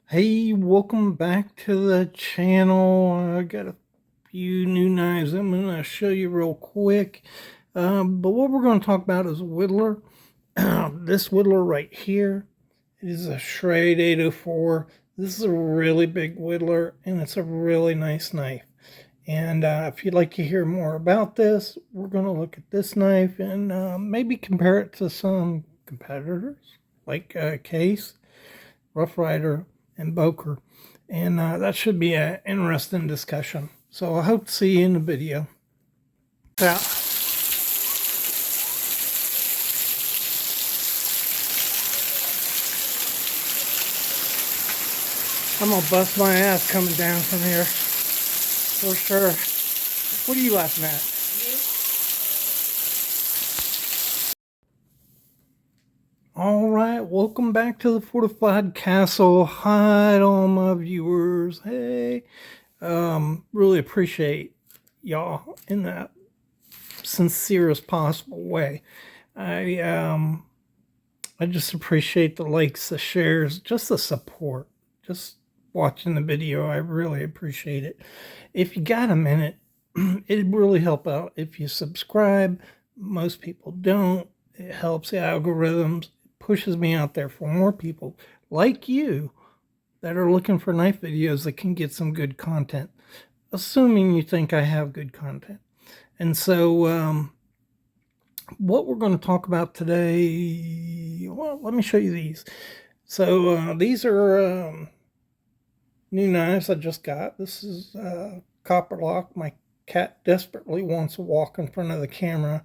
Hey, welcome back to the channel. I got a few new knives I'm going to show you real quick. But what we're going to talk about is Whittler. This Whittler right here is a Schrade 804. This is a really big Whittler, and it's a really nice knife. And if you'd like to hear more about this, we're going to look at this knife and maybe compare it to some competitors like Case, Rough Ryder, and Boker. And that should be an interesting discussion. So I hope to see you in the video. Yeah. I'm gonna bust my ass coming down from here. For sure. What are you laughing at? All right, welcome back to the Fortified Castle. Hi to all my viewers. Hey, really appreciate y'all in that sincerest possible way. I just appreciate the likes, the shares, just the support, just watching the video. I really appreciate it. If you got a minute, it'd really help out if you subscribe. Most people don't. It helps the algorithms, pushes me out there for more people like you that are looking for knife videos that can get some good content, assuming you think I have good content. And so what we're going to talk about today, well, let me show you these. So these are new knives I just got. This is copper lock. My cat desperately wants to walk in front of the camera.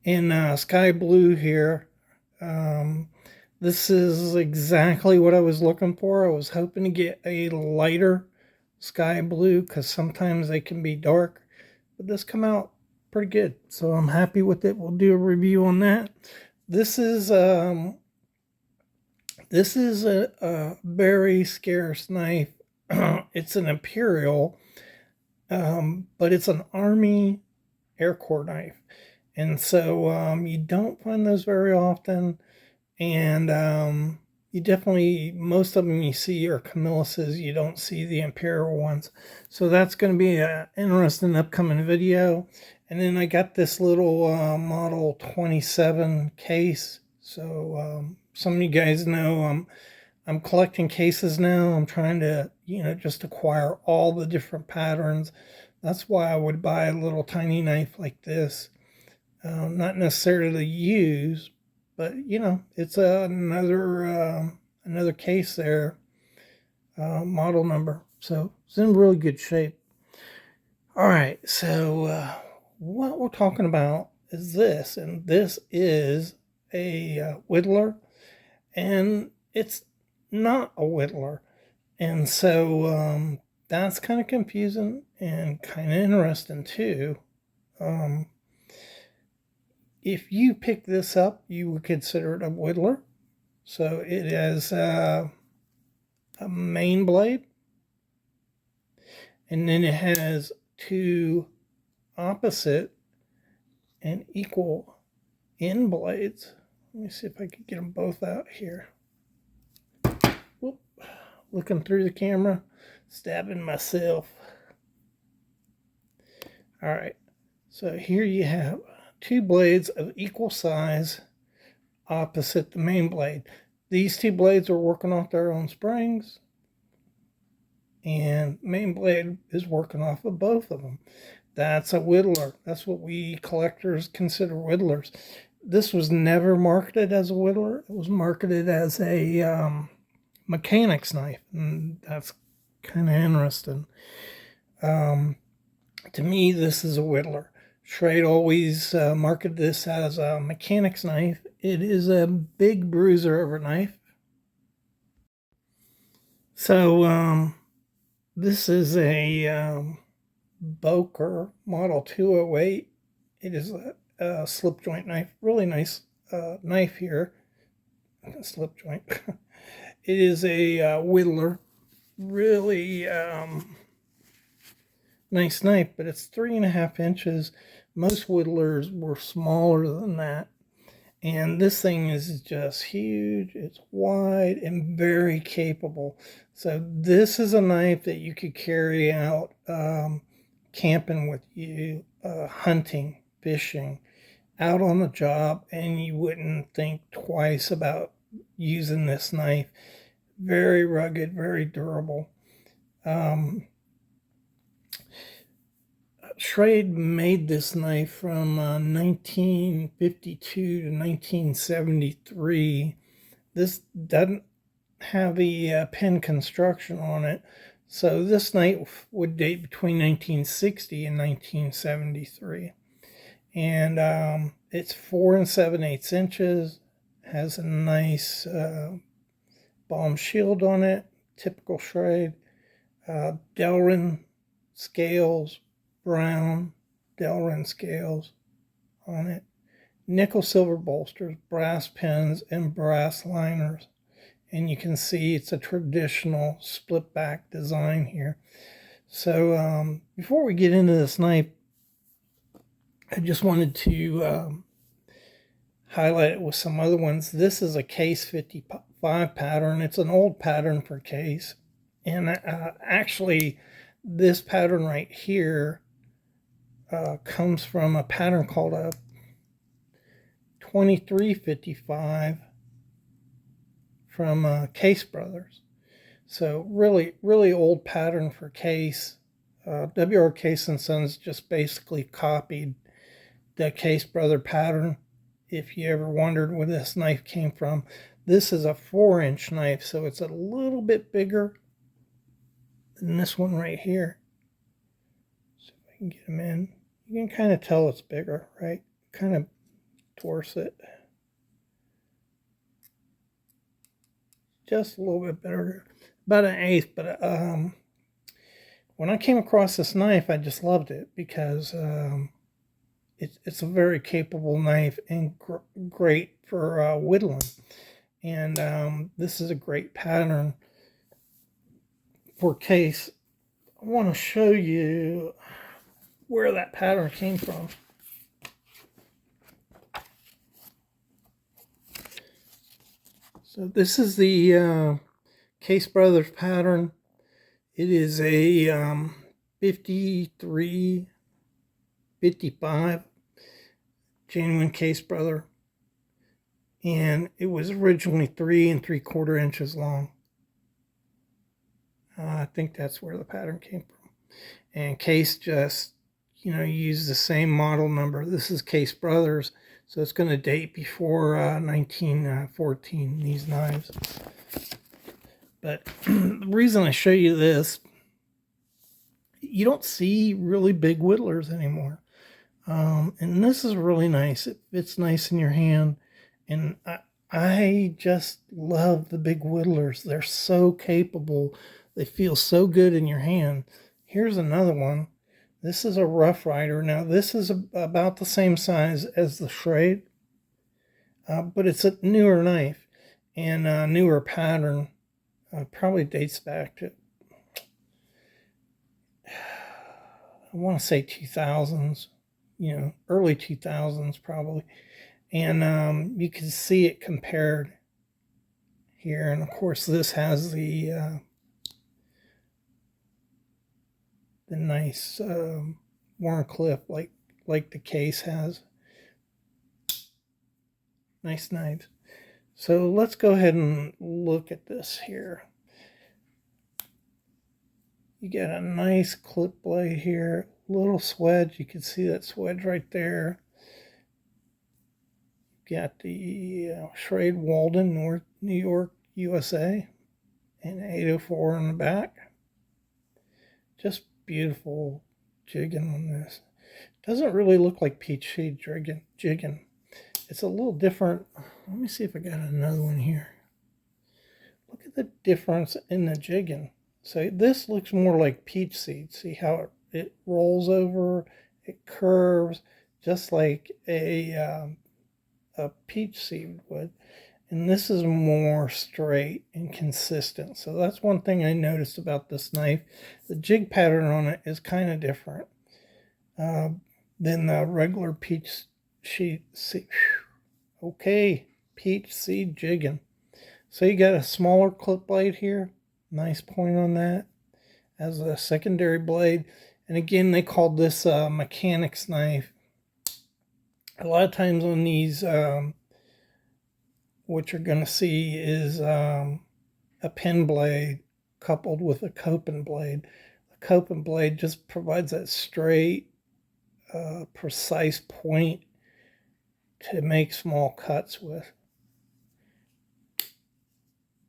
In sky blue here. This is exactly what I was looking for. I was hoping to get a lighter sky blue because sometimes they can be dark, but this come out pretty good, so I'm happy with it. We'll do a review on that. This is a very scarce knife. It's an Imperial, but it's an Army Air Corps knife. And so you don't find those very often. And you definitely, most of them you see are Camilluses. You don't see the Imperial ones. So that's going to be an interesting upcoming video. And then I got this little Model 27 case. So some of you guys know I'm collecting cases now. I'm trying to, just acquire all the different patterns. That's why I would buy a little tiny knife like this. Not necessarily to use, but it's another case there, model number. So it's in really good shape. All right, so what we're talking about is this, and this is a Whittler, and it's not a Whittler, and so that's kind of confusing and kind of interesting too. If you pick this up, you would consider it a Whittler. So it has a main blade, and then it has two opposite and equal end blades. Let me see if I can get them both out here. Whoop. Looking through the camera, stabbing myself. All right, so here you have two blades of equal size opposite the main blade. These two blades are working off their own springs, and main blade is working off of both of them. That's a Whittler. That's what we collectors consider Whittlers. This was never marketed as a Whittler. It was marketed as a mechanic's knife, and that's kind of interesting. To me, this is a Whittler. Schrade always marketed this as a mechanic's knife. It is a big bruiser of a knife. So this is a Boker Model 208. It is a slip joint knife. Really nice knife here. Slip joint. It is a Whittler. Really nice knife, but it's 3.5 inches Most whittlers were smaller than that. And this thing is just huge. It's wide and very capable. So this is a knife that you could carry out camping with you, hunting, fishing, out on the job, and you wouldn't think twice about using this knife. Very rugged, very durable. Schrade made this knife from 1952 to 1973. This doesn't have the pen construction on it, so this knife would date between 1960 and 1973. And it's 4 7/8 inches, has a nice bomb shield on it, typical Schrade, Delrin scales, brown Delrin scales on it, nickel silver bolsters, brass pins, and brass liners. And you can see it's a traditional split back design here. So before we get into this knife, I just wanted to highlight it with some other ones. This is a Case 55 pattern. It's an old pattern for Case. And actually, this pattern right here comes from a pattern called a 2355 from Case Brothers. So really, really old pattern for Case. W.R. Case and Sons just basically copied the Case Brother pattern. If you ever wondered where this knife came from, this is a 4-inch knife, so it's a little bit bigger than this one right here. So if I can get them in, you can kind of tell it's bigger, right? Kind of torse it. Just a little bit bigger, about 1/8. But when I came across this knife, I just loved it because it's a very capable knife and great for whittling. And this is a great pattern for Case. I want to show you where that pattern came from. So this is the Case Brothers pattern. It is a 53, 55 genuine Case Brother. And it was originally 3 3/4 inches long. I think that's where the pattern came from. And Case just, used the same model number. This is Case Brothers, so it's going to date before 1914, these knives. But the reason I show you this, you don't see really big whittlers anymore. And this is really nice. It fits nice in your hand. And I just love the big whittlers. They're so capable. They feel so good in your hand. Here's another one. This is a Rough Ryder. Now, this is about the same size as the Schrade, but it's a newer knife and a newer pattern. Probably dates back to, I want to say 2000s, early 2000s probably. And you can see it compared here. And of course, this has the nice Warncliffe like the Case has. Nice knives. So let's go ahead and look at this here. You get a nice clip blade here, little swedge. You can see that swedge right there. Got the Schrade Walden, North New York, USA, and 804 on the back. Just beautiful jigging on this. Doesn't really look like peach seed jigging. It's a little different. Let me see if I got another one here. Look at the difference in the jigging. So this looks more like peach seed. See how it rolls over, it curves, just like a peach seed would. And this is more straight and consistent. So that's one thing I noticed about this knife. The jig pattern on it is kind of different. than the regular peach seed. Okay, peach seed jigging. So you got a smaller clip blade here. Nice point on that as a secondary blade. And again, they called this a mechanic's knife. A lot of times on these, what you're going to see is a pen blade coupled with a coping blade. The coping blade just provides that straight, precise point to make small cuts with.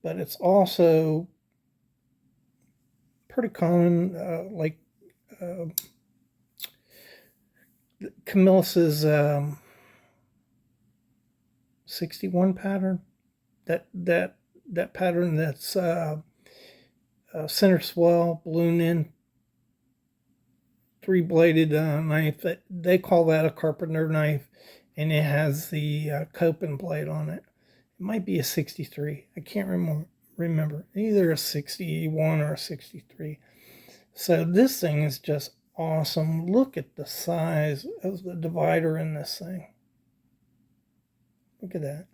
But it's also pretty common, like Camillus' 61 pattern. That pattern that's center swell, balloon in, three-bladed knife. They call that a carpenter knife, and it has the coping blade on it. It might be a 63. I can't remember. Either a 61 or a 63. So this thing is just awesome. Look at the size of the divider in this thing. Look at that.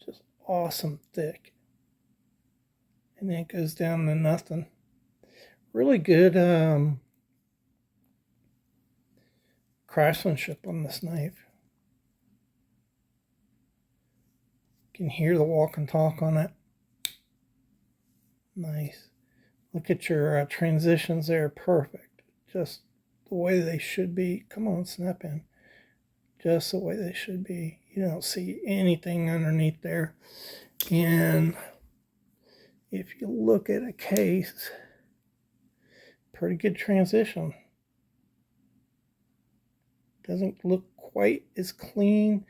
Just awesome thick. And then it goes down to nothing. Really good craftsmanship on this knife. You can hear the walk and talk on it. Nice. Look at your transitions there. Perfect. Just the way they should be. Come on, snap in. Just the way they should be. You don't see anything underneath there. And if you look at a case, pretty good transition. Doesn't look quite as clean.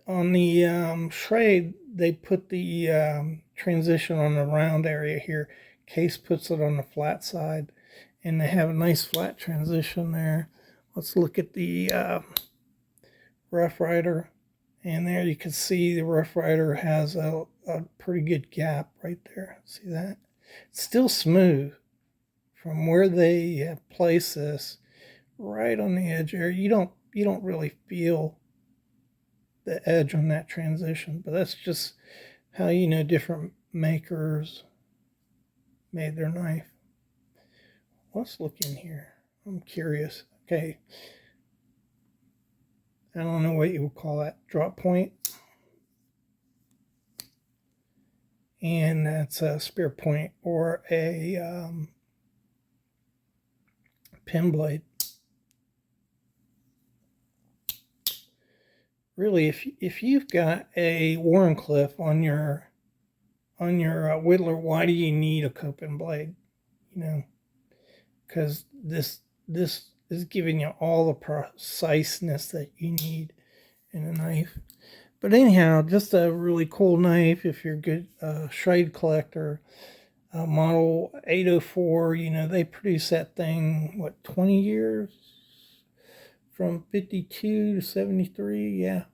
On the Schrade, they put the transition on the round area here. Case puts it on the flat side, and they have a nice flat transition there. Let's look at the Rough Ryder, and there you can see the Rough Ryder has a pretty good gap right there. See that? It's still smooth from where they have placed this, right on the edge there. You don't really feel the edge on that transition, but that's just how you know different makers made their knife. Let's look in here. I'm curious. Okay. I don't know what you would call that. Drop point. And that's a spear point or a pin blade. Really, if you've got a Warncliffe on your Whittler, why do you need a coping blade? You know, because this is giving you all the preciseness that you need in a knife. But anyhow, just a really cool knife if you're a good Schrade collector. Model 804, you know, they produce that thing, what, 20 years? From 52 to 73, yeah.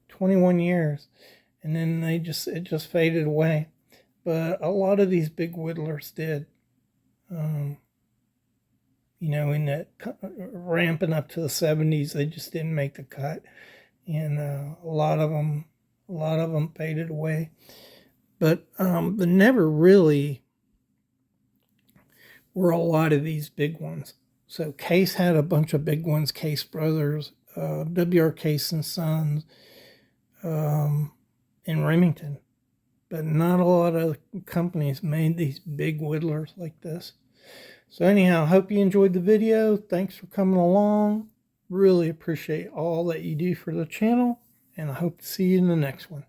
21 years. And then it just faded away. But a lot of these big whittlers did. You know, in that ramping up to the 70s, they just didn't make the cut. And a lot of them faded away. But there never really were a lot of these big ones. So Case had a bunch of big ones, Case Brothers, W.R. Case and Sons, in Remington. But not a lot of companies made these big whittlers like this. So anyhow, hope you enjoyed the video. Thanks for coming along. Really appreciate all that you do for the channel, and I hope to see you in the next one.